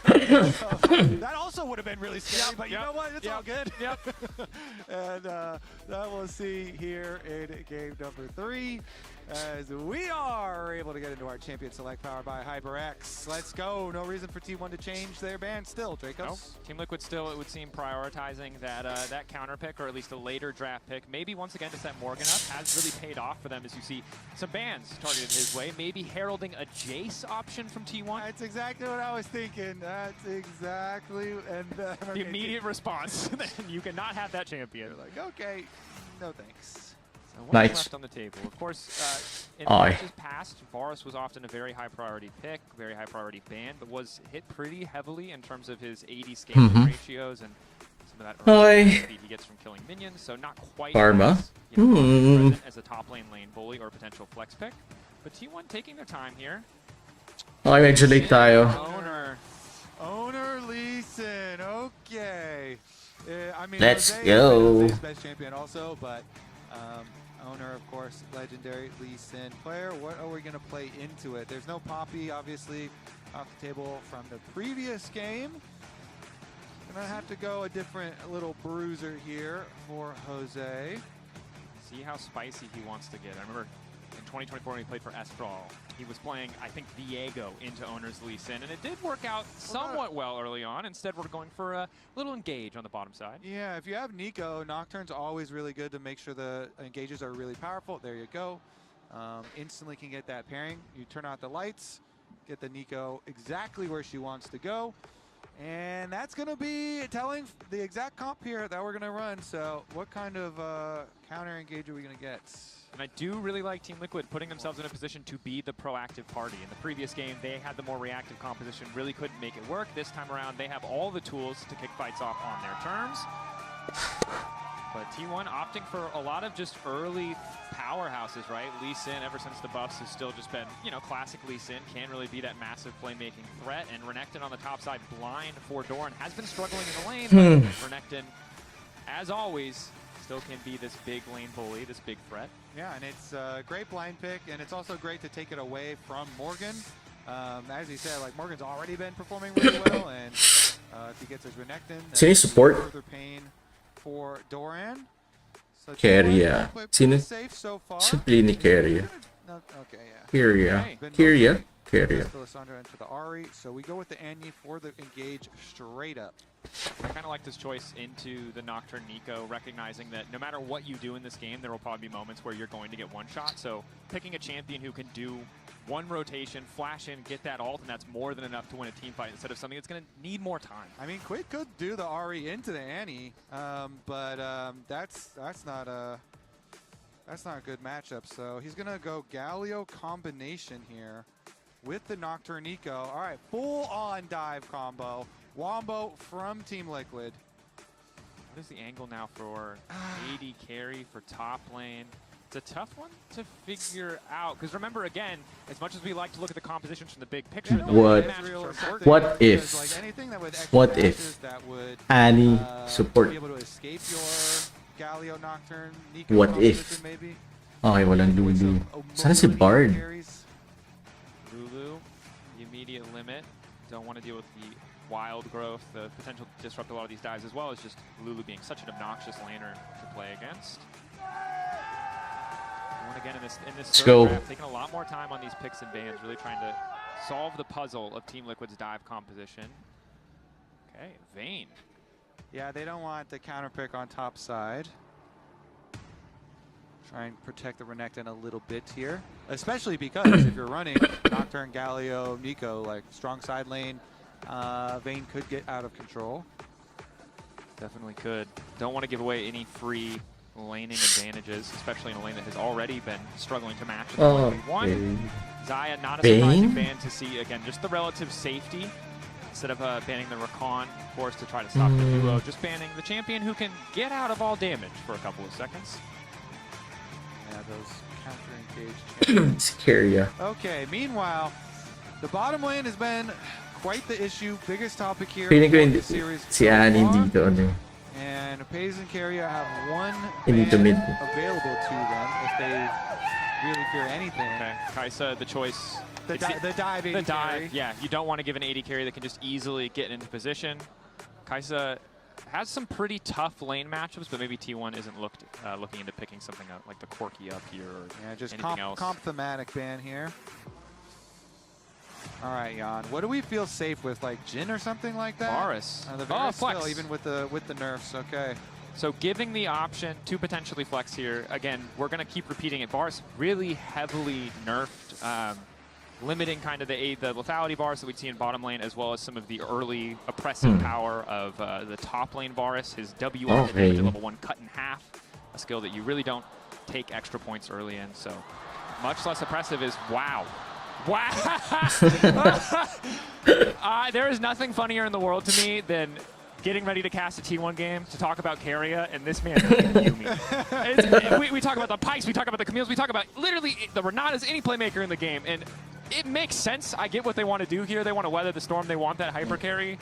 That also would have been really scary, but you know what? It's all good. Yep. And that we'll see here in game number 3 as we are able to get into our champion select powered by HyperX. Let's go. No reason for T1 to change their ban still, Dracos. Nope. Team Liquid still, it would seem, prioritizing that counter pick, or at least a later draft pick. Maybe once again to set Morgan up has really paid off for them, as you see some bans targeted his way. Maybe heralding a Jace option from T1. That's exactly what I was thinking. That's exactly, and the immediate response. You cannot have that champion. You're like, okay, no thanks. So what's left on the table? Of course, in matches past, Varus was often a very high priority pick, very high priority ban, but was hit pretty heavily in terms of his AD scaling ratios and some of that early speed he gets from killing minions. So not quite as, present as a top lane bully or potential flex pick. But T1 taking their time here. Medyo late tayo. Owner Lee Sin, okay. I mean, Let's Jose go. is best champion also, but owner, of course, legendary Lee Sin player. What are we going to play into it? There's no Poppy, obviously, off the table from the previous game. Gonna have to go a different little bruiser here for Jose. See how spicy he wants to get. I remember in 2024 when he played for Estral, he was playing, I think, Viego into owner's Lee Sin, and it did work out somewhat well early on. Instead, we're going for a little engage on the bottom side. Yeah, if you have Nico, Nocturne's always really good to make sure the engages are really powerful. There you go. Instantly can get that pairing. You turn out the lights, get the Nico exactly where she wants to go. And that's going to be telling the exact comp here that we're going to run. So what kind of counter engage are we going to get? And I do really like Team Liquid putting themselves in a position to be the proactive party. In the previous game, they had the more reactive composition, really couldn't make it work. This time around, they have all the tools to kick fights off on their terms. But T1 opting for a lot of just early powerhouses, right? Lee Sin, ever since the buffs, has still just been, you know, classic Lee Sin. Can't really be that massive playmaking threat. And Renekton on the top side, blind for Doran, has been struggling in the lane. But Renekton, as always, still can be this big lane bully, this big threat. Yeah, and it's a great blind pick, and it's also great to take it away from Morgan. As he said, like, Morgan's already been performing really well, and if he gets his Renekton, Sino support? Further pain for Doran. So Keria. Sino? Safe so far. Simply ni Keria. No, okay, yeah. Keria. Keria. Keria. Lissandra into the Ahri, so we go with the Annie for the engage straight up. I kind of like this choice into the Nocturne Nico, recognizing that no matter what you do in this game, there will probably be moments where you're going to get one shot. So picking a champion who can do one rotation, flash in, get that ult, and that's more than enough to win a team fight instead of something that's going to need more time. I mean, Quick could do the Ahri into the Annie, but that's not a good matchup. So he's going to go Galio combination here with the Nocturne Nico. All right, full-on dive combo. Wombo from Team Liquid. What is the angle now for AD carry for top lane? It's a tough one to figure out, because remember, again, as much as we like to look at the compositions from the big picture, what if Annie support? What if? Okay, walang Lulu. Sana si Bard? Lulu, the immediate limit. Don't want to deal with the wild growth, the potential to disrupt a lot of these dives, as well as just Lulu being such an obnoxious laner to play against. And again, in this third draft, taking a lot more time on these picks and bans, really trying to solve the puzzle of Team Liquid's dive composition. Okay, Vayne. Yeah, they don't want the counter pick on top side. Try and protect the Renekton a little bit here, especially because if you're running Nocturne, Galio, Nico, like strong side lane, Vayne could get out of control. Definitely could. Don't want to give away any free laning advantages, especially in a lane that has already been struggling to match. Xayah, not a surprising ban to see. Again, just the relative safety. Instead of banning the Rakan, forced to try to stop the duo, just banning the champion who can get out of all damage for a couple of seconds. Yeah, those counter engaged. Scaria. Okay, meanwhile, the bottom lane has been quite the issue. Biggest topic here Feeling ko in the series. si Annie dito, ano. And Paze and Keria have one Into mid. available to them if they really fear anything. Okay, Kaisa, the choice. The dive 80 The dive, carry. yeah. You don't want to give an 80 carry that can just easily get into position. Kaisa has some pretty tough lane matchups, but maybe T1 isn't looking into picking something up like the Corki up here or Yeah, just anything else. comp thematic ban here. All right, Jan. What do we feel safe with, like Jhin or something like that? Varus. The Oh, Varus flex. still, even with the nerfs. Okay. So giving the option to potentially flex here. Again, we're going to keep repeating it. Varus really heavily nerfed, limiting kind of the lethality bars that we'd see in bottom lane, as well as some of the early oppressive power of the top lane Varus. His WR Okay. level 1 cut in half, a skill that you really don't take extra points early in. So much less oppressive is wow. Wow! There is nothing funnier in the world to me than getting ready to cast a T1 game to talk about Keria, and this man Yumi. We talk about the Pikes, we talk about the Camille's, we talk about literally the Renata's, any playmaker in the game, and it makes sense. I get what they want to do here. They want to weather the storm. They want that hyper carry,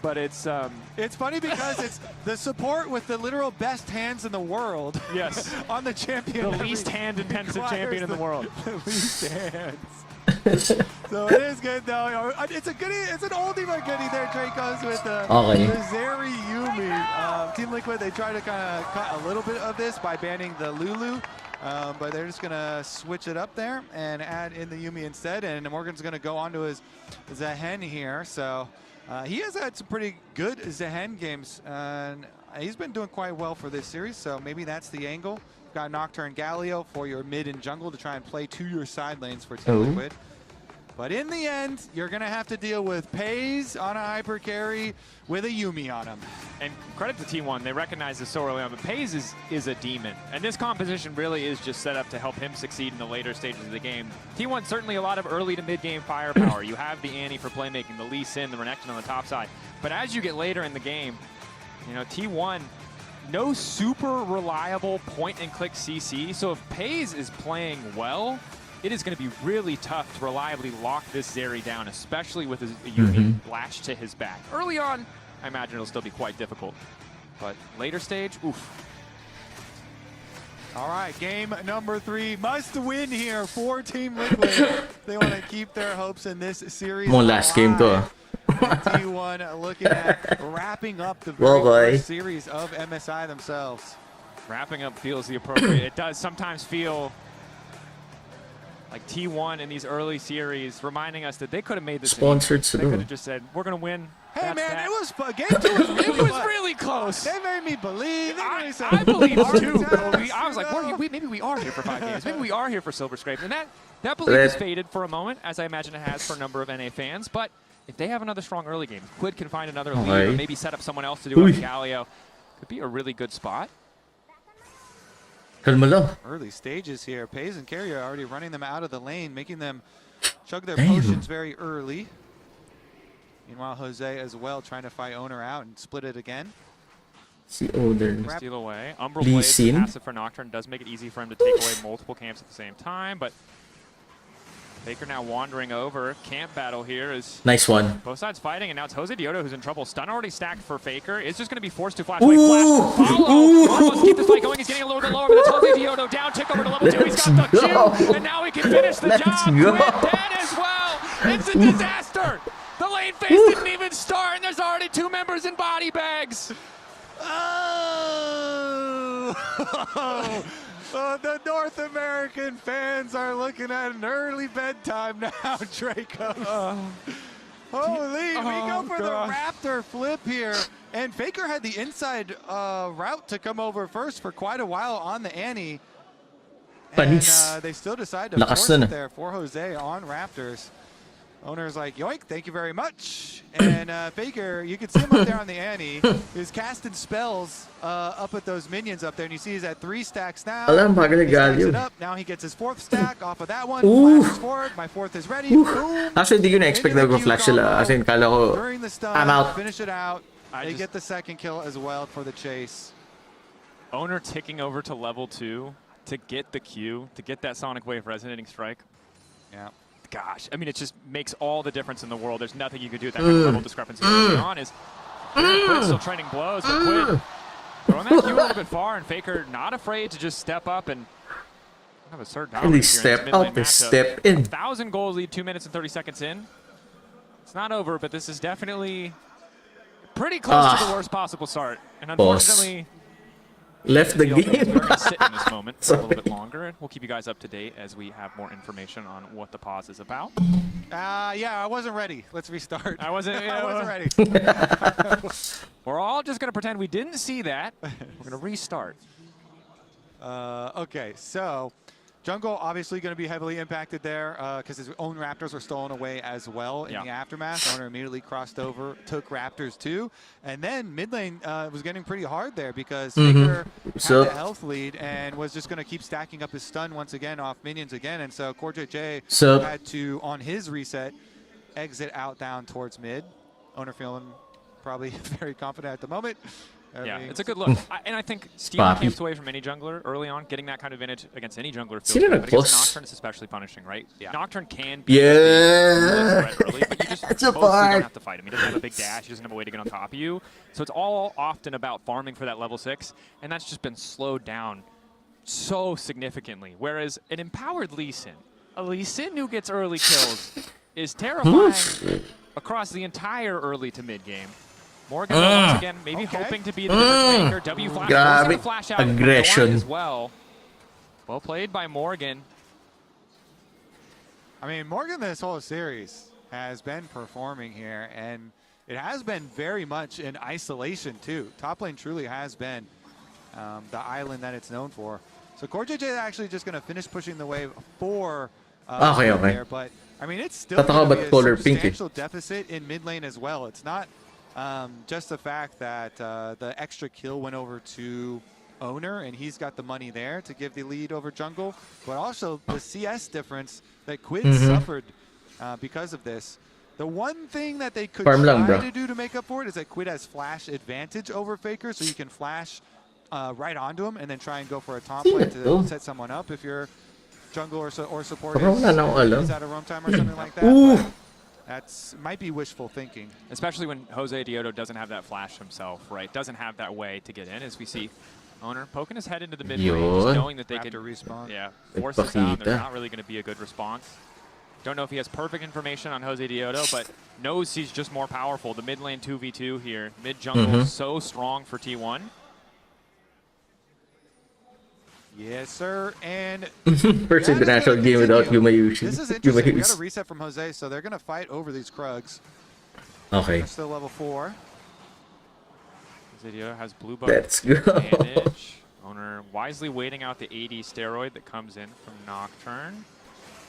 but it's funny because it's the support with the literal best hands in the world. Yes. On the champion. The least hand-intensive champion in the world. The least hands. So it is good though. It's an oldie but goodie there, Dracos, with the Zeri Yumi. Team Liquid, they try to kind of cut a little bit of this by banning the Lulu, but they're just gonna switch it up there and add in the Yumi instead. And Morgan's gonna go on to his Zehen here. So he has had some pretty good Zehen games, and he's been doing quite well for this series. So maybe that's the angle. Got Nocturne Galio for your mid and jungle to try and play to your side lanes for Team Liquid. But in the end, you're going to have to deal with Pays on a hyper carry with a Yumi on him. And credit to T1, they recognize this so early on, but Pays is a demon. And this composition really is just set up to help him succeed in the later stages of the game. T1 certainly a lot of early to mid-game firepower. You have the Annie for playmaking, the Lee Sin, the Renekton on the top side. But as you get later in the game, you know, T1, no super reliable point-and-click CC. So if Pays is playing well, it is going to be really tough to reliably lock this Zeri down, especially with his Yumi latched to his back. Early on, I imagine it'll still be quite difficult. But later stage, oof. All right, game number 3. Must win here for Team Liquid. They want to keep their hopes in this series. Last game to. T1 looking at wrapping up the very first series of MSI themselves. Wrapping up feels the appropriate. It does sometimes feel like T1 in these early series, reminding us that they could have made this. Sponsored They could have just said, "We're going to win." Hey man, that. it was game 2 was really it was really close. They made me believe. I believe too. I was like, maybe we are here for 5 games. Maybe we are here for Silver Scrapes, and that belief has faded for a moment, as I imagine it has for a number of NA fans. But if they have another strong early game, Quid can find another lead, or maybe set up someone else to do it with Galio. Could be a really good spot. Early stages here. Pays and Keria are already running them out of the lane, making them chug their potions very early. Meanwhile, Jose as well trying to fight Owner out and split it again. Steal away. Umbral Blade, the passive for Nocturne, does make it easy for him to take away multiple camps at the same time, but Faker now wandering over. Camp battle here is nice one. Both sides fighting, and now it's Jose Diodo who's in trouble. Stun already stacked for Faker. It's just going to be forced to flash away. Flash follow. Wants to keep this fight going. He's getting a little bit lower, but it's Jose Diodo down. Tick over to level 2. He's got the Q, and now he can finish the job. Quid dead as well. It's a disaster. The lane phase didn't even start, and there's already 2 members in body bags. Oh, the North American fans are looking at an early bedtime now, Draco. Holy, we go for the Raptor flip here. And Faker had the inside route to come over first for quite a while on the Annie. And they still decide to force it there for Jose on Raptors. Owner's like, yoink, thank you very much. And Faker, you can see him up there on the Annie, is casting spells up at those minions up there. And you see he's at 3 stacks now. He stacks it up. Now he gets his 4th stack off of that one. Flashes forward. My 4th is ready. Boom. Actually, hindi ko na-expect na go-flash sila. As in, kala ko, during the stun, I'm out. Finish it out. They get the 2nd kill as well for the chase. Owner ticking over to level 2 to get the Q, to get that Sonic Wave Resonating Strike. Yeah. Gosh, I mean, it just makes all the difference in the world. There's nothing you could do with that kind of level discrepancy early on. Quid still trading blows, but Quid throwing that Q a little bit far, and Faker not afraid to just step up and Have a certain And they step out, they step in. 1,000 goals lead, 2 minutes and 30 seconds in. It's not over, but this is definitely pretty close to the worst possible start. And unfortunately, left the game. We're going to sit in this moment for a little bit longer. We'll keep you guys up to date as we have more information on what the pause is about. Yeah, I wasn't ready. Let's restart. I wasn't ready. We're all just going to pretend we didn't see that. We're going to restart. Okay, so Jungle obviously going to be heavily impacted there because his own Raptors were stolen away as well in the aftermath. Owner immediately crossed over, took Raptors too. And then mid lane was getting pretty hard there because Faker had the health lead and was just going to keep stacking up his stun once again off minions again. And so CoreJJ had to, on his reset, exit out down towards mid. Owner feeling probably very confident at the moment. Yeah, it's a good look. And I think stealing camps away from any jungler early on, getting that kind of advantage against any jungler feels good. But against Nocturne, it's especially punishing, right? Yeah. Nocturne can be a threat early, but you just mostly don't have to fight him. He doesn't have a big dash. He doesn't have a way to get on top of you. So it's all often about farming for that level 6, and that's just been slowed down so significantly. Whereas an empowered Lee Sin, a Lee Sin who gets early kills, is terrifying across the entire early to mid game. Morgan once again, maybe hoping to be the difference maker. W flash, going to flash out aggression as well. Well played by Morgan. I mean, Morgan this whole series has been performing here, and it has been very much in isolation too. Top lane truly has been the island that it's known for. So CoreJJ is actually just going to finish pushing the wave for there, but I mean, it's still going to be a substantial deficit in mid lane as well. It's not just the fact that the extra kill went over to Owner, and he's got the money there to give the lead over jungle, but also the CS difference that Quid suffered because of this. The one thing that they could try to do to make up for it is that Quid has flash advantage over Faker, so you can flash right onto him and then try and go for a top lane to set someone up if you're jungle or support is out of roam time or something like that. That's might be wishful thinking. Especially when Jose Diodo doesn't have that flash himself, right? Doesn't have that way to get in, as we see Owner poking his head into the mid lane, knowing that they could respawn. Yeah, force this out. There's not really going to be a good response. Don't know if he has perfect information on Jose Diodo, but knows he's just more powerful. The mid lane 2v2 here. Mid jungle so strong for T1. Yes, sir. And first international game without Yumayushi. This is interesting. We got a reset from Jose, so they're going to fight over these Krugs. Okay. They're still level 4. Jose Diodo has blue buff Let's go. advantage. Owner wisely waiting out the AD steroid that comes in from Nocturne.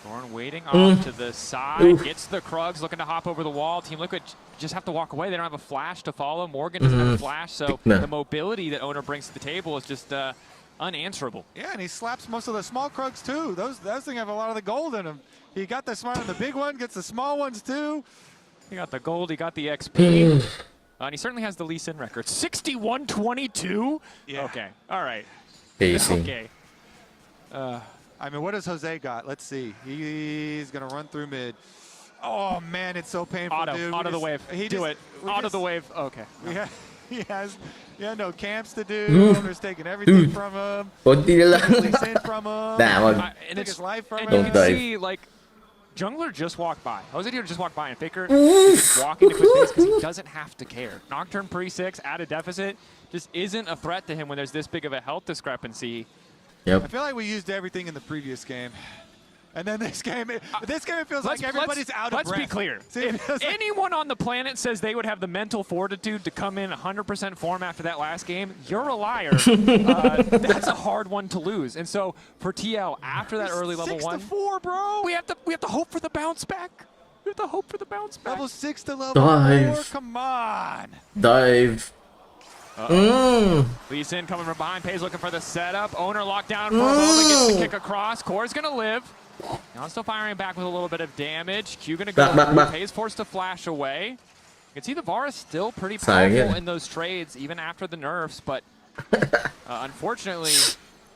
Thorn waiting off to the side, gets the Krugs, looking to hop over the wall. Team Liquid just have to walk away. They don't have a flash to follow. Morgan doesn't have a flash, so the mobility that Owner brings to the table is just unanswerable. Yeah, and he slaps most of the small Krugs too. Those things have a lot of the gold in them. He got the smart on the big one, gets the small ones too. He got the gold, he got the XP. And he certainly has the Lee Sin record. 61-22? Yeah. Okay, all right. Pacing. Okay. I mean, what does Jose got? Let's see. He's going to run through mid. Oh, man, it's so painful, dude. Auto the wave. Do it. Auto the wave. Okay. He has no camps to do. Owner's taking everything from him. Lee Sin from him. And it's his life from and him. you can see, like, Jungler just walked by. Jose Diodo just walked by, and Faker is walking to quick pace because he doesn't have to care. Nocturne pre-6 at a deficit just isn't a threat to him when there's this big of a health discrepancy. Yep. I feel like we used everything in the previous game. And then this game, it feels like everybody's out of breath. Let's be clear. If anyone on the planet says they would have the mental fortitude to come in 100% form after that last game, you're a liar. That's a hard one to lose. And so for TL, after that early level 1, 6-4, bro. We have to hope for the bounce back. We have to hope for the bounce back. Level 6 to level 4. Come on. Dive. Lee Sin coming from behind. Pays looking for the setup. Owner locked down for a moment. Gets the kick across. Core's going to live. Now still firing back with a little bit of damage. Q going to go. Back. Pays forced to flash away. You can see the VAR is still pretty powerful in those trades, even after the nerfs. But unfortunately,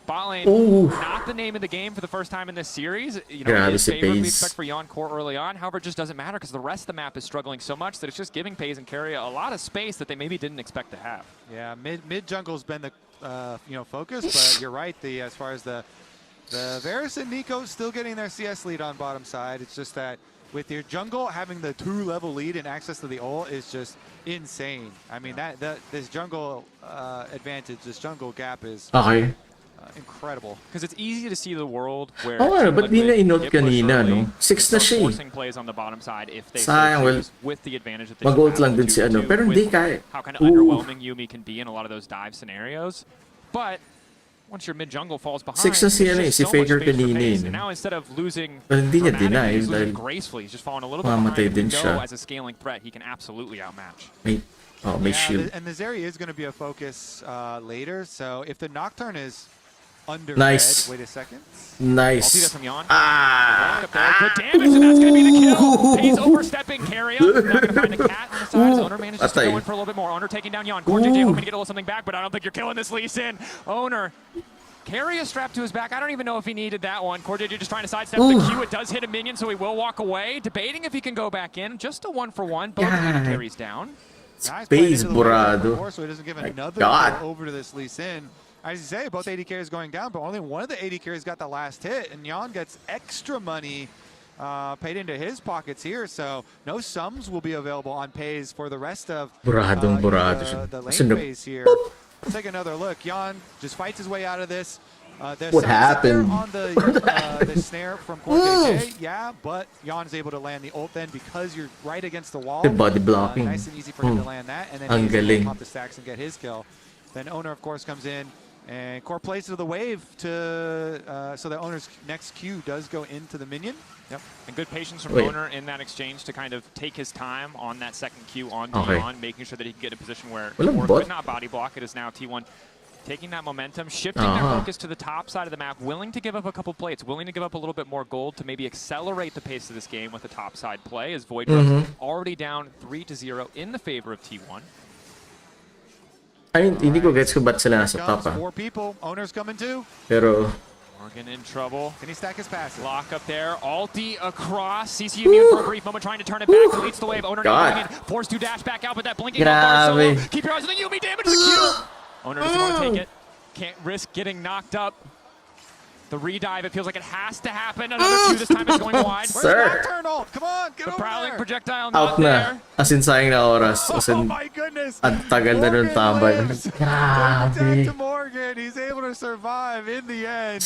bot lane, not the name of the game for the first time in this series. You know, it is favored we expect for Yon Core early on. However, it just doesn't matter because the rest of the map is struggling so much that it's just giving Pays and Carry a lot of space that they maybe didn't expect to have. Yeah, mid jungle's been the focus, but you're right. As far as the The Varus and Nico still getting their CS lead on bottom side. It's just that with your jungle having the 2-level lead and access to the ult is just insane. I mean, this jungle advantage, this jungle gap is Okay. incredible. Because it's easy to see the world where ba't di na inod kanina, no? 6 na siya eh. forcing plays on the bottom side if they Sayang, well, with the advantage that they mag-ult have lang din si ano. Pero with hindi kaya. how kind of underwhelming Yumi can be in a lot of those dive scenarios. But once your mid jungle falls behind, 6 na si ano eh, si Faker kanina eh. and now instead of losing Pero hindi niya deny he's dahil losing gracefully, he's just falling a little bit mamatay behind. din siya. As a scaling threat, he can absolutely outmatch. May shield. And the Zeri is going to be a focus later. So if the Nocturne is under Nice. red, wait a second. I'll see that Nice. from Yon. Good damage, and that's going to be the kill. He's overstepping Carrion. Now going to find the cat on the side. His owner manages to go in for a little bit more. Owner taking down Yon. CoreJJ hoping to get a little something back, but I don't think you're killing this Lee Sin. Owner. Carry a strap to his back. I don't even know if he needed that one. CoreJJ just trying to sidestep the Q. It does hit a minion, so he will walk away. Debating if he can go back in. Just a 1-for-1. Both carries down. Space Burado. So he doesn't give another God. over to this Lee Sin. As you say, both AD carries going down, but only one of the AD carries got the last hit, and Yon gets extra money paid into his pockets here, so no sums will be available on pays for the rest of Burado the lane phase here. Let's take another look. Yon just fights his way out of this. What happened? On the snare from CoreJJ, yeah, but Yon is able to land the ult then because you're right against the wall. The body blocking. Nice and easy for him to land that, and then Ang he's able to galing. pop the stacks and get his kill. Then Owner, of course, comes in, and Core plays to the wave to so the Owner's next Q does go into the minion. Yep. And good patience from Owner in that exchange to kind of take his time on that second Q on T1, making sure that he can get in a position where Core could not body block. It is now T1 taking that momentum, shifting their focus to the top side of the map, willing to give up a couple plates, willing to give up a little bit more gold to maybe accelerate the pace of this game with a top side play, as Void already down 3-0 in the favor of T1. I mean, hindi ko gets kung ba't sila nasa top ah. 4 people. Owner's coming too. Pero Morgan in trouble. Can he stack his passes? Lock up there. Ulti across. CC immune for a brief moment, trying to turn it back. Deletes the wave. Owner not going in. Forced to dash back out, but that blinking bar solo. Keep your eyes on the Yumi. Damage the Q. Owner doesn't want to take it. Can't risk getting knocked up. The redive, it feels like it has to happen. Another Q this time is going wide. Sir. Come on, get The over prowling there. projectile out not na. there. As in sayang na oras. As Oh in, my goodness. ang tagal na nun tambay. Back Grabe. to Morgan. He's able to survive in the end.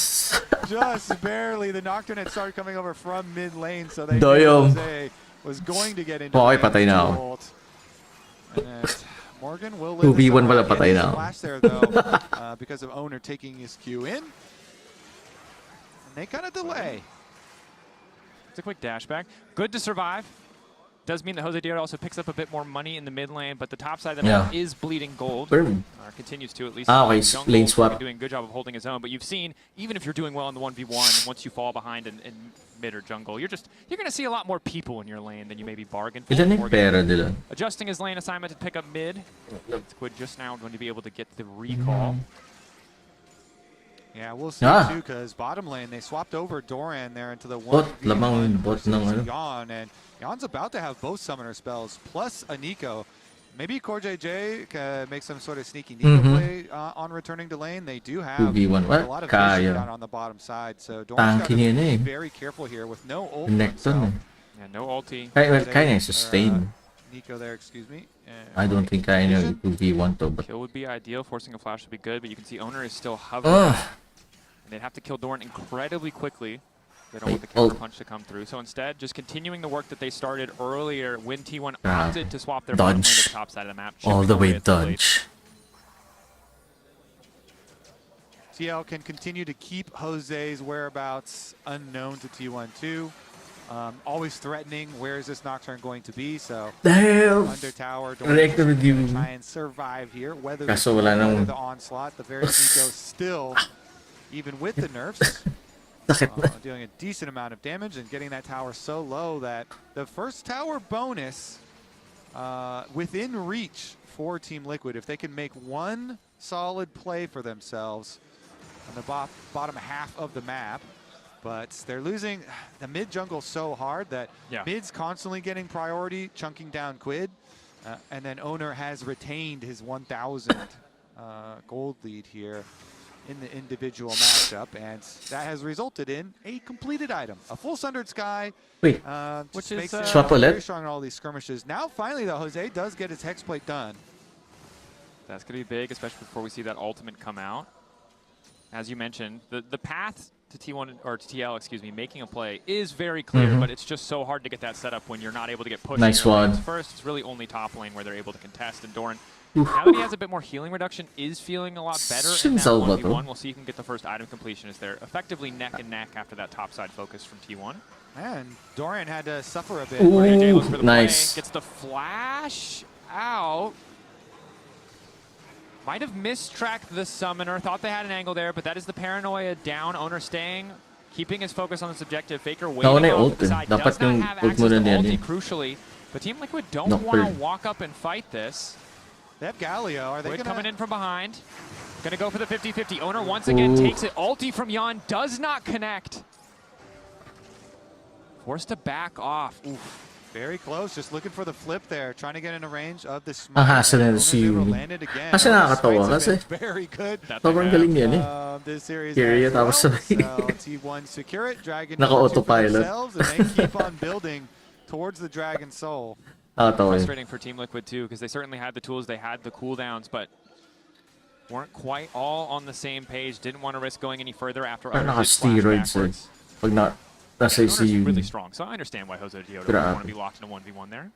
Just barely. The Nocturne had started coming over from mid lane, so they knew Jose was going to get into Okay, patay na ako. Morgan will live 2v1 pala patay na ako. flash there though, because of Owner taking his Q in. And they kind of delay. It's a quick dash back. Good to survive. Does mean that Jose Dier also picks up a bit more money in the mid lane, but the top side of the map is bleeding gold. Continues to, at least. Okay, lane swap. Doing a good job of holding his own, but you've seen, even if you're doing well in the 1v1, once you fall behind in mid or jungle, you're going to see a lot more people in your lane than you maybe bargained for. Ilan yung pera nila? Adjusting his lane assignment to pick up mid. Squid just now going to be able to get the recall. Yeah, we'll see too, because bottom lane, they swapped over Doran there into the 1v1 versus Yon, and Yon's about to have both summoner spells, plus a Nico. Maybe CoreJJ can make some sort of sneaky Nico play on returning to lane. They do have a lot of vision down on the bottom side, so Doran's got to be very careful here with no ult himself. Yeah, no ulti. Kaya sustain. Nico there, excuse me. I don't think I know 2v1 to, but kill would be ideal. Forcing a flash would be good, but you can see Owner is still hovering. And they'd have to kill Doran incredibly quickly. They don't want the counter punch to come through. So instead, just continuing the work that they started earlier when T1 opted to swap their bottom lane to the top side of the map. All the way dodge. TL can continue to keep Jose's whereabouts unknown to T1-2. Always threatening, where is this Nocturne going to be? So under tower, Doran try and survive here. Weather the onslaught. The very Nico still, even with the nerfs, doing a decent amount of damage and getting that tower so low that the first tower bonus within reach for Team Liquid, if they can make one solid play for themselves on the bottom half of the map. But they're losing the mid jungle so hard that mid's constantly getting priority, chunking down Quid, and then Owner has retained his 1,000 gold lead here. in the individual matchup, and that has resulted in a completed item, a full Sundered Sky, Wait, which makes it swap very ulit? strong in all these skirmishes. Now, finally, though, Jose does get his Hexplate done. That's going to be big, especially before we see that ultimate come out. As you mentioned, the path to T1 or to TL, excuse me, making a play is very clear, but it's just so hard to get that set up when you're not able to get pushed. Nice one. First, it's really only top lane where they're able to contest, and Doran, now that he has a bit more healing reduction, is feeling a lot better in that 1v1. We'll see if he can get the first item completion as they're effectively neck and neck after that topside focus from T1. And Dorian had to suffer a bit. Ooh, AJ looks for the nice. play, gets the flash out. Might have mistracked the summoner, thought they had an angle there, but that is the paranoia down. Owner staying, keeping his focus on this objective. Faker waiting off the side, does not have access to ulti, crucially. But Team Liquid don't want to walk up and fight this. They have Galio. Are they Wood gonna... coming in from behind. Gonna go for the 50-50. Owner once again takes it. Ulti from Yan does not connect. Forced to back off. Oof. Very close, just looking for the flip there, trying to get in a range of the smite. Hassle na si Yumi. Kasi nakakatawa kasi. Very good. Sobrang galing yan eh. This series Period, tapos sabay. T1 secure it, Dragon Naka-autopilot. and they keep on building towards the Dragon Soul. Frustrating for Team Liquid too, because they certainly had the tools, they had the cooldowns, but weren't quite all on the same page. Didn't want to risk going any further after naka-steroids eh. Pag na... Nasa si Yumi. Really strong, so I understand why Jose Diodo would want to be locked in a 1v1 there.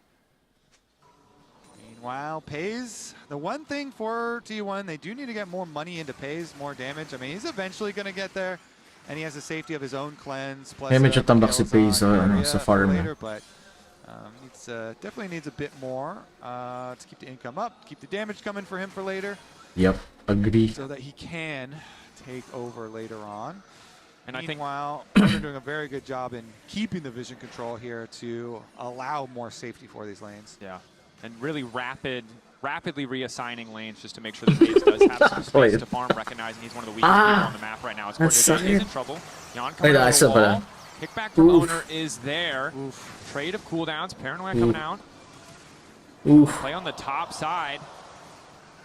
Meanwhile, Pays, the one thing for T1, they do need to get more money into Pays, more damage. I mean, he's eventually going to get there, and he has the safety of his own cleanse. Plus, medyo tambak si Pays sa farm. Later, but definitely needs a bit more to keep the income up, keep the damage coming for him for later. Yep, agree. So that he can take over later on. And meanwhile, they're doing a very good job in keeping the vision control here to allow more safety for these lanes. Yeah, and really rapidly reassigning lanes just to make sure that Pays does have some space to farm, recognizing he's one of the weakest people on the map right now. He's in trouble. Yan coming out of the wall. Kickback from Owner is there. Trade of cooldowns. Paranoia coming out. Play on the top side.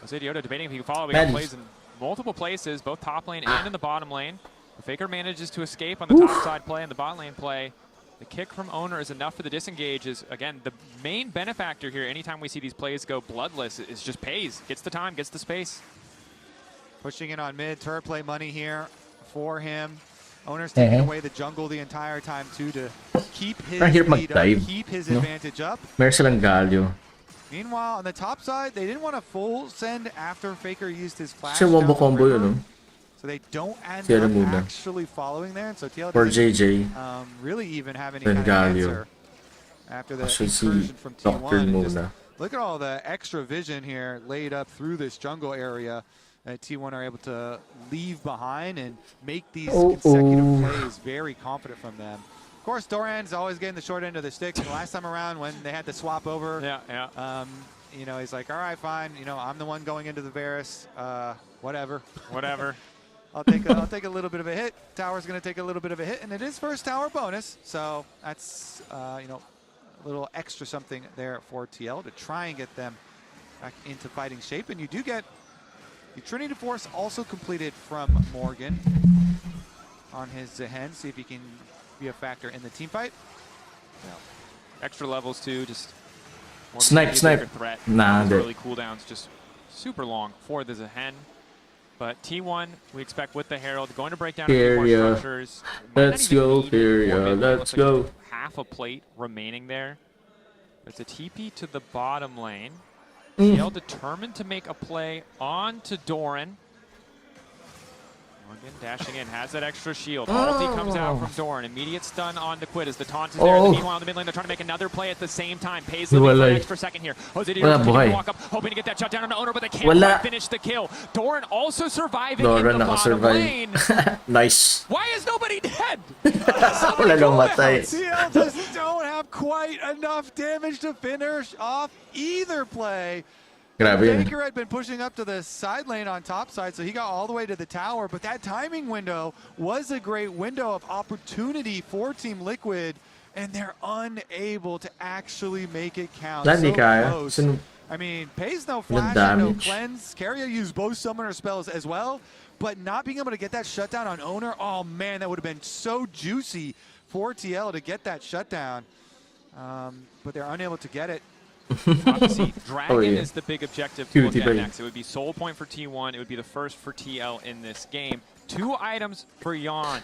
Jose Diodo debating if he can follow. We got plays in multiple places, both top lane and in the bottom lane. The Faker manages to escape on the top side play and the bot lane play. The kick from Owner is enough for the disengage. Is again, the main benefactor here, anytime we see these plays go bloodless, is just Pays. Gets the time, gets the space. Pushing in on mid, turret play money here for him. Owner's taking away the jungle the entire time too to keep his lead up, keep his advantage up. Meron silang Galio. Meanwhile, on the top side, they didn't want to full send after Faker used his flash. So they don't end up actually following there, and so TL doesn't really even have any kind of answer after the incursion from T1. Look at all the extra vision here laid up through this jungle area that T1 are able to leave behind and make these consecutive plays very confident from them. Of course, Doran's always getting the short end of the stick. And the last time around when they had to swap over, you know, he's like, all right, fine. You know, I'm the one going into the Varus. Whatever. I'll take a little bit of a hit. Tower's going to take a little bit of a hit, and it is first tower bonus. So that's, you know, a little extra something there for TL to try and get them back into fighting shape. And you do get the Trinity Force also completed from Morgan on his Zehen. See if he can be a factor in the team fight. Extra levels too, just snipe. Threat. Nah, early cooldowns just super long for the Zehen. But T1, we expect with the Herald, going to break down a few more structures. Let's go, let's go. Half a plate remaining there. There's a TP to the bottom lane. TL determined to make a play on to Doran. Morgan dashing in, has that extra shield. Ulti comes out from Doran. Immediate stun on to Quid as the taunt is there. Meanwhile, in the mid lane, they're trying to make another play at the same time. Pays living for an extra second here. Jose Diodo to walk up, hoping to get that shot down on the Owner, but they can't quite finish the kill. Doran also surviving in the bottom lane. Nice. Why is nobody dead? TL just don't have quite enough damage to finish off either play. Baker had been pushing up to the side lane on top side, so he got all the way to the tower, but that timing window was a great window of opportunity for Team Liquid, and they're unable to actually make it count. So close I mean, pays no flash, no damage. cleanse. Carrier used both summoner spells as well, but not being able to get that shutdown on Owner, oh man, that would have been so juicy for TL to get that shutdown. But they're unable to get it. Obviously, Dragon is the big objective to look at buddy. next. It would be Soul Point for T1. It would be the first for TL in this game. 2 items for Jan.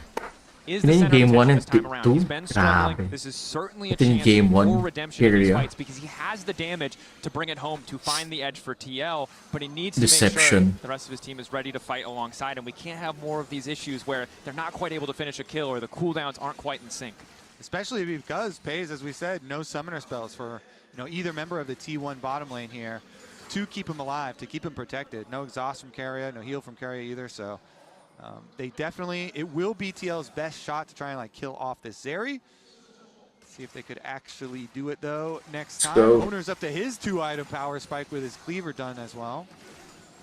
Is the center game of 1 attention and this time around. 2? He's been struggling. Grabe. This is certainly a In chance game for 1, redemption in these area. fights because he has the damage to bring it home to find the edge for TL, but he needs to make Deception. sure the rest of his team is ready to fight alongside him. We can't have more of these issues where they're not quite able to finish a kill or the cooldowns aren't quite in sync. Especially because Pays, as we said, no summoner spells for either member of the T1 bottom lane here to keep him alive, to keep him protected. No exhaust from Carrier, no heal from Carrier either. So they definitely, it will be TL's best shot to try and like kill off this Zeri. See if they could actually do it though next time. Owner's up to his 2-item power spike with his cleaver done as well.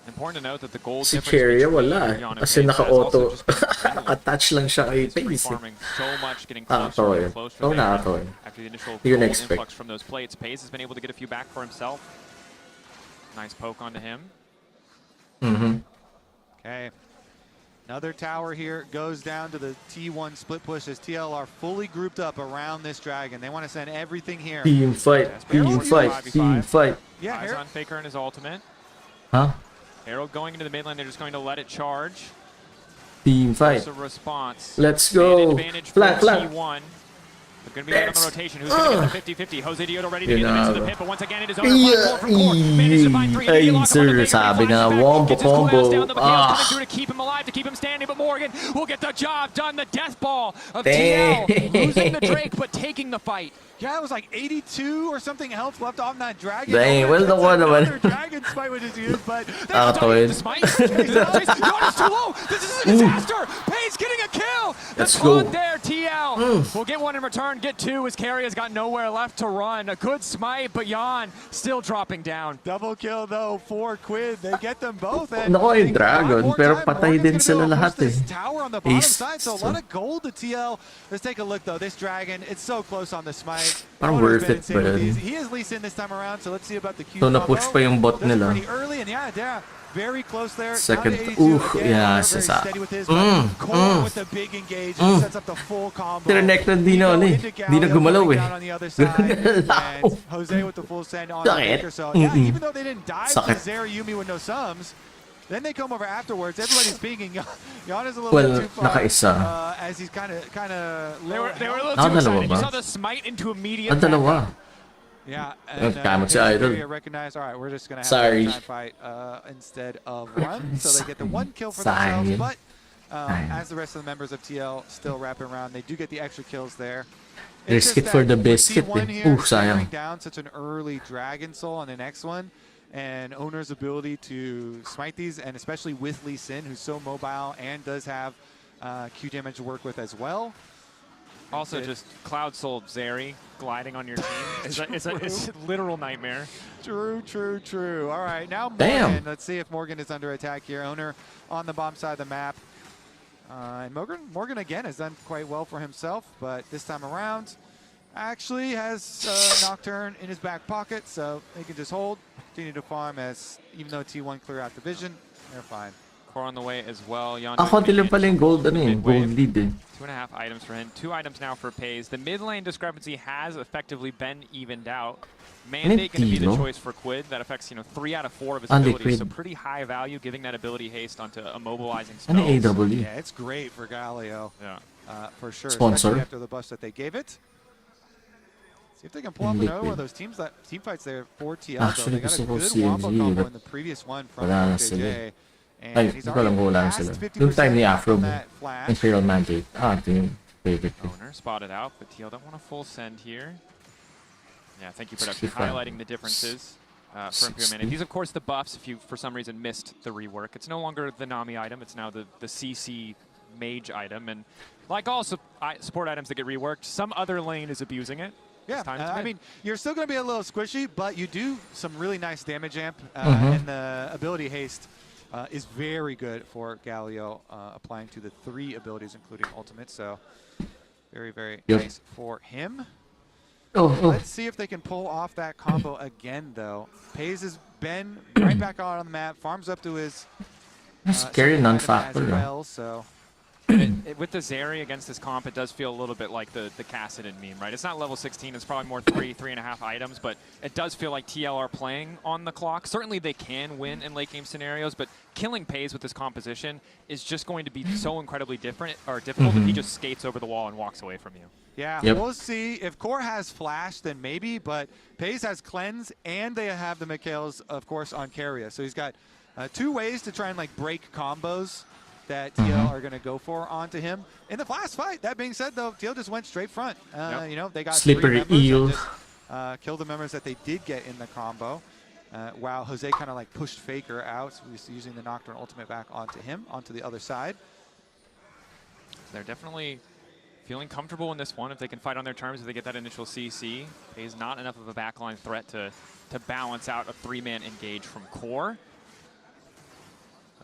Important to note that the gold Si difference Carrier between wala Jan and kasi Pace has naka-auto. also just been Attach lang siya kay He's free Pace. farming so much, getting Ah, closer and to closer Oh, there. na to After the initial You gold can expect. influx from those plates, Pace has been able to get a few back for himself. Nice poke onto him. Okay. Another tower here goes down to the T1 split push as TL are fully grouped up around this dragon. They want to send everything here. Team fight, team fight, team fight. Yeah, Eyes on Faker and his ultimate. Huh? Herald going into the mid lane, they're just going to let it charge. Team fight. There's a response. Let's Man go. advantage Flank, for flank. T1. They're going to be out on the rotation. Who's going to get the 50-50? Jose Diodo ready to get them into the pit, but once again it is over. From core. Managed to find 3. Ay, sir, sabi nga, wombo combo. Coming through to keep him alive, to keep him standing, but Morgan will get the job done. The death ball of TL. Losing the Drake, but taking the fight. Yeah, it was like 82 or something health left on that dragon. Dang, well, nakuha naman. Another dragon smite was used, but Tawid. The smite. Yana's too low. This is a disaster. Pace getting a kill. Let's The go. taunt there, TL. We'll get one in return, get 2 as Carrier's got nowhere left to run. A good smite, but Jan still dropping down. Double kill though for Quid. They get them both. And Nakuha yung dragon, pero patay din sila lahat eh. Tower on the bottom Ace. side, so a lot of gold to TL. Let's take a look though. This dragon, it's so close on the smite. Parang Owner's worth been it insane ba with yun? these. He is least in this time around, so let's see about the Q So combo. na-push pa yung bot Does it nila. pretty early, and yeah, very close there. Second. Down to 82. Again, Yeah, Owner sis, very steady with his, but Core with the big engage, and sets up the full combo. Tinonect na di na, Nico into di na Galio gumalaw coming eh. down on the other side, and Jose with the full send on the Sakit. Baker. So yeah, even though they didn't dive to Sakit. Zeri Yumi with no sums, then they come over afterwards. Everybody's pinging. Jan is a little Well, bit too far. nakaisa. As he's kind of They were a little Ah, too dalawa excited. ba? You saw the smite into immediate. Dalawa. Yeah, and Kamot si Idol. recognized, all right, we're just going to have Sorry. a time fight instead of one. So they get the 1 kill for themselves, but as the rest of the members of TL still wrapping around, they do get the extra kills there. It's Risk just it for that the with biscuit T1 eh. here, Sayang. staring down such an early Dragon Soul on the next one, and Owner's ability to smite these, and especially with Lee Sin, who's so mobile and does have Q damage to work with as well. Also, just Cloud Soul Zeri gliding on your team. It's a literal nightmare. True, true, true. All right, now Damn. Morgan. Let's see if Morgan is under attack here. Owner on the bomb side of the map. And Morgan again has done quite well for himself, but this time around actually has Nocturne in his back pocket, so they can just hold, continue to farm as even though T1 clear out the vision, they're fine. Core on the way as well. Jan Konti lang pala yung gold, ano eh, gold lead eh. 2.5 items for him. 2 items now for Pays. The mid lane discrepancy has effectively been evened out. Mandate going to be the choice for Quid. That affects 3 out of 4 of his abilities. So pretty high value, giving that ability haste onto immobilizing spells. Ano AW? Yeah, it's great for Galio. Yeah. For sure. Sponsor. Especially after the buff that they gave it. See if they can pull off another one of those team fights there for TL. Actually, They got a gusto ko good wombo CMG, combo but in the previous one from wala na JJ. sila. And Ay, he's di ko alam kung wala na already sila. past Yung time ni 50% Afro on mo, that flash. Imperial Mandate. Ito yung favorite ko. Owner spotted out, but TL don't want a full send here. Yeah, thank you, production, 65. highlighting the differences for Imperial Mandate. These, of course, the buffs if you, for some reason, missed the rework. It's no longer the Nami item. It's now the CC Mage item. And like all support items that get reworked, some other lane is abusing it. Yeah, I mean, you're still going to be a little squishy, but you do some really nice damage amp, and the ability haste is very good for Galio, applying to the 3 abilities, including ultimate. So very, very nice for him. Oh, Let's see if they can pull off that combo again, though. Pays has been right back out on the map, farms up to his carry second item non-factor. as well, so. With the Zeri against this comp, it does feel a little bit like the Kassadin meme, right? It's not level 16. It's probably more 3.5 items, but it does feel like TL are playing on the clock. Certainly they can win in late game scenarios, but killing Pays with this composition is just going to be so incredibly difficult that he just skates over the wall and walks away from you. Yeah, we'll see. If Core has Flash, then maybe, but Pays has Cleanse, and they have the Mikhails, of course, on Carrier. So he's got 2 ways to try and like break combos that TL are going to go for onto him. In the last fight, that being said, though, TL just went straight front. You know, they got Slippery 3 eel. Just, killed the members that they did get in the combo. While Jose kind of like pushed Faker out, so he's using the Nocturne ultimate back onto him, onto the other side. They're definitely feeling comfortable in this one if they can fight on their terms, if they get that initial CC. Pays not enough of a backline threat to balance out a 3-man engage from Core.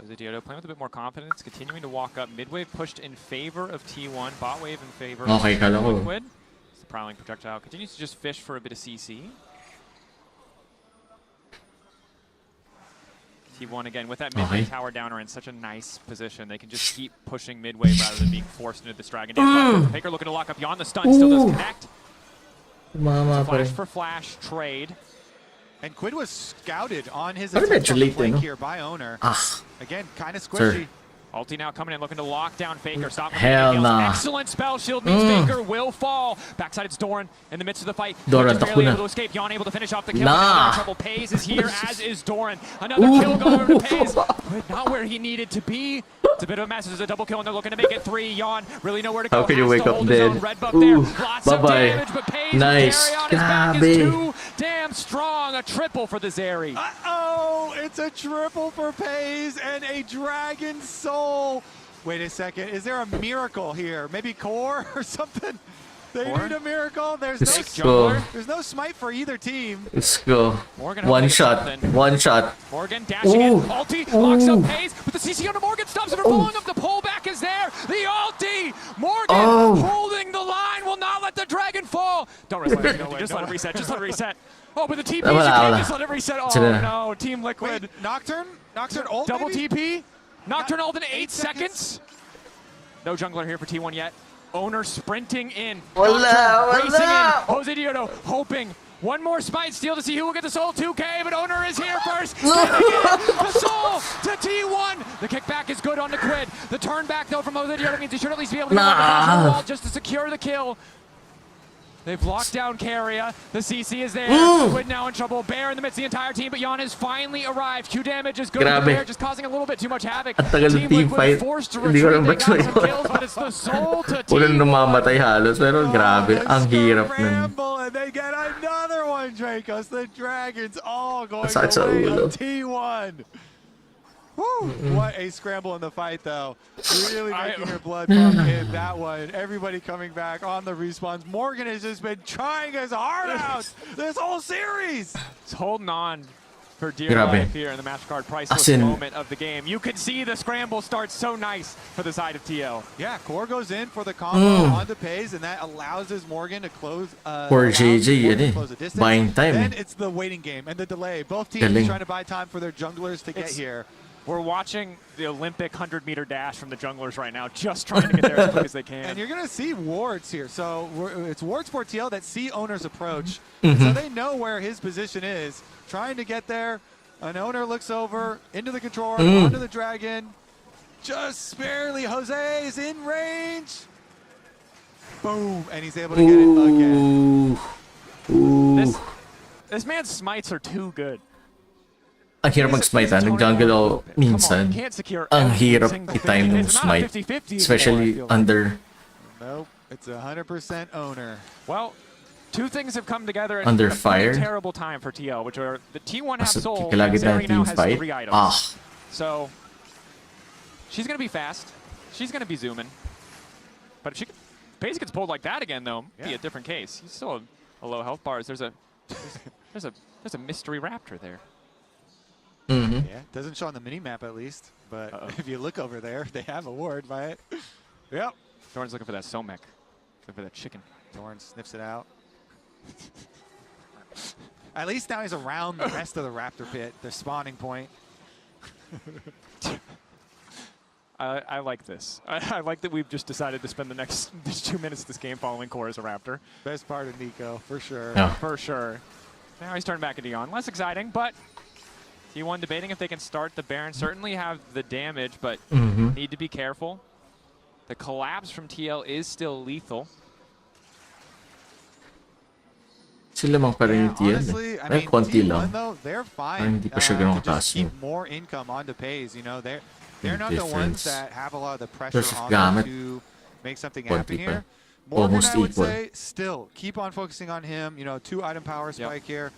Jose Diodo playing with a bit more confidence, continuing to walk up. Mid-wave pushed in favor of T1, bot wave in favor of Liquid. The Prowling projectile continues to just fish for a bit of CC. T1 again with that mid-wave tower down are in such a nice position. They can just keep pushing mid-wave rather than being forced into this Dragon Dance. Faker looking to lock up Yon. The stun still does connect. Flash for flash trade. And Quid was scouted on his attempt on the flank here by Owner. Again, kind of squishy. Ulti now coming in, looking to lock down Faker. Stop him. Hell nah. Excellent spell shield means Faker will fall. Backside it's Doran in the midst of the fight. Doran barely able to escape. Yon able to finish off the kill. Nah. Trouble. Pays is here, as is Doran. Another kill going over to Pays, but not where he needed to be. It's a bit of a mess. It's a double kill, and they're looking to make it 3. Yon really nowhere to go. How can you wake up dead? Red buff there. Lots of damage, but Pays nice. carry on his back is too damn strong. A triple for the Zeri. Uh-oh! It's a triple for Pays and a Dragon Soul. Wait a second, is there a miracle here? Maybe Core or something? They need a miracle. There's no smite for either team. Let's go. Morgan one shot. Morgan dashing in. Ulti locks up Pays, but the CC on Morgan stops him from blowing up. The pullback is there. The ulti. Morgan holding the line, will not let the dragon fall. Don't risk it. Just let it reset. Just let it reset. Oh, but the TP, you can't just let it reset. Oh no, Team Liquid. Wait, Nocturne ult. Double maybe? TP. Nocturne ult in 8 seconds. No jungler here for T1 yet. Owner sprinting in. Racing in. Jose Diodo hoping. One more smite steal to see who will get the soul. 2K, but Owner is here first. The soul to T1. The kickback is good on the Quid. The turn back though from Jose Diodo means he should at least be able to get on the wall just to secure the kill. They've locked down Carrier. The CC is there. Quid now in trouble. Bear in the midst of the entire team, but Yon has finally arrived. Q damage is good for Bear, just causing a little bit too much havoc. Team Liquid forced to retreat. They got some kills, but it's the soul to T1. namamatay halos, pero grabe, ang hirap nun. And they get another one, Dracos. The Dragons all going Aside sa away ulo. of T1. Woo! What a scramble in the fight, though. Really making your blood pump in that one. Everybody coming back on the respawns. Morgan has just been trying his heart out this whole series. He's holding on for dear life here in the MasterCard priceless moment of the game. You can see the scramble starts so nice for the side of TL. Yeah, Core goes in for the combo onto Pays, and that allows his Morgan to close. For GG, buying time. Then it's the waiting game and the delay. Both teams trying to buy time for their junglers to get here. We're watching the Olympic 100-meter dash from the junglers right now, just trying to get there as quick as they can. And you're going to see wards here. So it's wards for TL that see Owner's approach. So they know where his position is. Trying to get there. An Owner looks over into the controller, onto the dragon. Just barely. Jose is in range. Boom. And he's able to get it again. This man's smites are too good. Ang hirap mag-smite nag-jungle o minsan. Ang hirap i-time ng smite. Especially under... Nope, it's 100% Owner. Well, two things have come together at under a fire. Terrible time for TL, which are the T1 have soul, Zeri now has 3 items. So, she's going to be fast. She's going to be zooming. But if she Pays gets pulled like that again, though, it'd be a different case. He's still a low health bars. There's a mystery raptor there. Yeah, doesn't show on the mini-map at least, but if you look over there, they have a ward by it. Yep. Doran's looking for that Somek. Looking for that chicken. Doran sniffs it out. At least now he's around the rest of the Raptor pit, the spawning point. I like this. I like that we've just decided to spend the next 2 minutes of this game following Core as a Raptor. Best part of Nico, for sure. Yeah. For sure. Now he's turned back into Dion. Less exciting, but T1 debating if they can start the Baron. Certainly have the damage, but need to be careful. The collapse from TL is still lethal. Sila mang pa rin yung TN. Honestly, I Ay, mean, konti T1 lang. though, they're fine Hindi pa siya ganun to just kataas keep mo. more income onto Pays. You know, they're not the Difference. ones that have a lot of the pressure Versus on gamit. them to make something Konti happen pa. here. Morgan, Almost I would equal. say, still keep on focusing on him. You know, 2-item power spike here.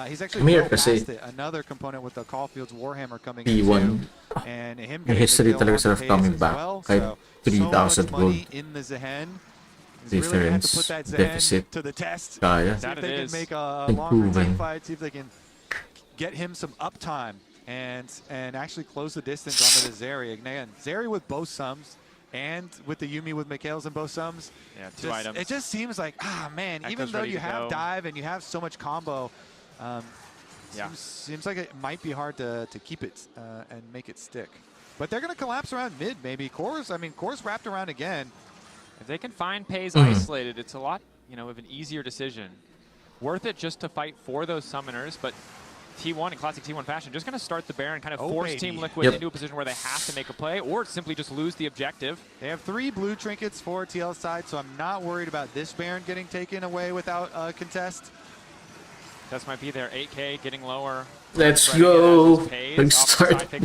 He's actually Come here, well kasi past it. Another component with the Caulfield's Warhammer coming T1. in too, and him Yung getting history the kill talaga on sila Pays coming as back. well. Kahit So 3,000 much gold. money in the Zehen. He's really had to put that Difference, Zehen deficit. to the test. Kaya. See if they can make a longer Improving. team fight. See if they can get him some uptime and actually close the distance onto the Zeri. Again, Zeri with both sums and with the Yuumi with Mikhails and both sums. Yeah, two items. It just seems like, man, Echo's even though ready you to have go. dive and you have so much combo, Yeah. seems like it might be hard to keep it and make it stick. But they're going to collapse around mid, maybe. Core's wrapped around again. If they can find Pays isolated, it's a lot, of an easier decision. Worth it just to fight for those summoners, but T1 in classic T1 fashion, just going to start the Baron, kind of force Team Liquid into a position where they have to make a play, or simply just lose the objective. They have 3 blue trinkets for TL side, so I'm not worried about this Baron getting taken away without a contest. This might be their 8K getting lower. Let's go. Big start. The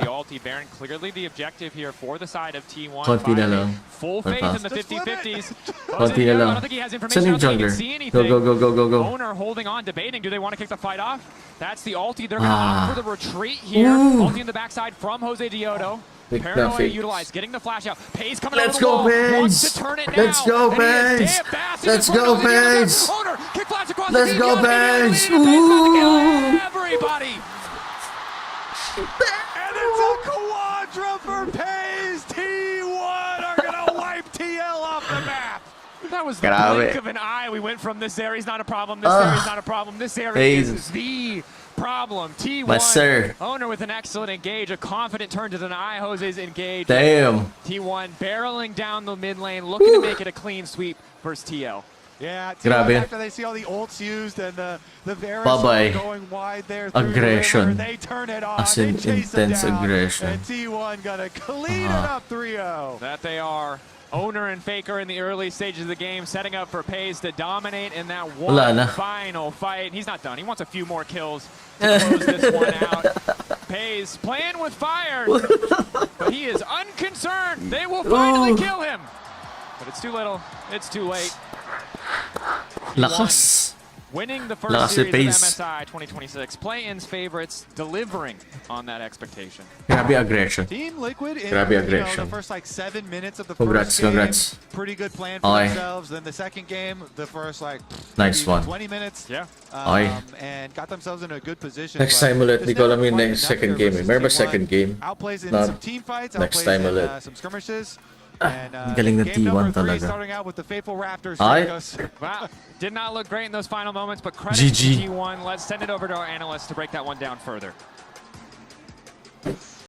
ulti. Baron clearly the objective here for the side of T1. Konti na lang. Full faith in the 50-50s. Konti na lang. I don't think he has Saan information. yung I don't think he jungler? can see anything. Go. Owner holding on, debating. Do they want to kick the fight off? That's the ulti. They're going to opt for the retreat here. Ulti in the backside from Jose Diodo. Paranoia utilized, getting the flash out. Pays coming over the wall. Wants to turn it now. Let's go, Pays. Let's go, Pays. Kick flash across the Let's go, field. Pays. Everybody. And it's a quadra for Pays. T1 are going to wipe TL off the map. That was the blink of an eye. We went from this area's not a problem, this area's not a problem, this area is the problem. T1, owner with an excellent engage, a confident turn to deny Jose's engage. Damn. T1 barreling down the mid lane, looking to make it a clean sweep versus TL. Yeah, T1 after they see all the ults used and the Varus going wide there through aggression. they turn it on, As in they chase intense them down, aggression. and T1 gonna clean it up 3-0. That they are. Owner and Faker in the early stages of the game, setting up for Pays to dominate in that one final fight. He's not done. He wants a few more kills to close this one out. Pays playing with fire, but he is unconcerned. They will finally kill him. But it's too little. It's too late. Lakas. Winning the first series of MSI 2026. Play-ins favorites, delivering on that expectation. Grabe aggression. Team Liquid in aggression. the first 7 minutes of the first game, pretty good plan for themselves. Then the second game, the first nice 20 minutes, and got themselves in a good position. Next time ulit, di ko alam yung next second game. Remember ba second game? Outplays in some team fights, next time ulit. some skirmishes. And, galing na T1 talaga. Starting out with the faithful Raptors. Wow. Did not look great in those final moments, but credit to T1. Let's send it over to our analysts to break that one down further.